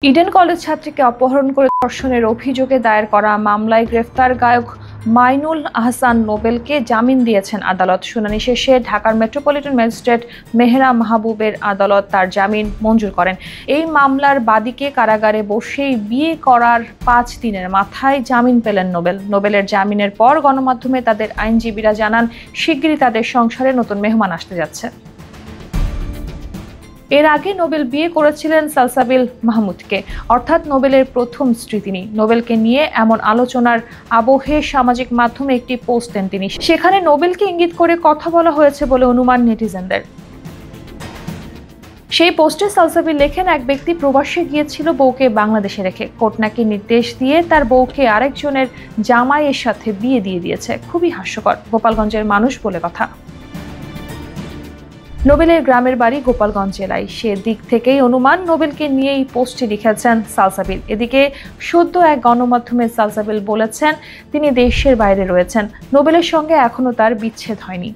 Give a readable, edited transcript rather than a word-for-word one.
Eden college ছাত্রীকে অপহরণ করে ধর্ষণের অভিযোগে দায়ের করা মামলায় গ্রেফতার গায়ক মাইনুল আহসান নোবেলকে জামিন দিয়েছেন আদালত। শুনানি শেষে ঢাকার মেট্রোপলিটন ম্যাজিস্ট্রেট মেহরা মাহবুবের আদালত তার জামিন মঞ্জুর করেন। এই মামলার বাদীকে কারাগারে বসেই বিয়ে করার 5 দিনের মাথায় জামিন পেলেন নোবেল। নোবেলের জামিনের পর গণমাধ্যমে তাদের আইনজীবীরা জানান, শিগগিরই তাদের সংসারে নতুন মেহমান আসতে যাচ্ছে। এর আগে নোবেল বিয়ে করেছিলেন সালসাবিল মাহমুদকে, অর্থাৎ নোবেলের প্রথম স্ত্রী তিনি। নোবেলকে নিয়ে এমন আলোচনার আবহে সামাজিক মাধ্যমে একটি পোস্ট দেন তিনি। সেখানে নোবেলকে ইঙ্গিত করে কথা বলা হয়েছে বলে অনুমান নেটিজেনদের। সেই পোস্টে সালসাবিল লেখেন, এক ব্যক্তি প্রবাসে গিয়েছিল বউকে বাংলাদেশে রেখে। কোর্ট নাকি নির্দেশ দিয়ে তার বউকে আরেকজনের জামাইয়ের সাথে বিয়ে দিয়ে দিয়েছে। খুবই হাস্যকর। গোপালগঞ্জের মানুষ বলে কথা। নোবেলের গ্রামের বাড়ি গোপালগঞ্জ জেলায়। সে দিক থেকেই অনুমান নোবেলকে নিয়ে এই পোস্টটি লিখেছেন সালসাবিল। এদিকে সদ্য এক গণমাধ্যমে সালসাবিল বলেছেন তিনি দেশের বাইরে রয়েছেন। নোবেলের সঙ্গে এখনো তার বিচ্ছেদ হয়নি।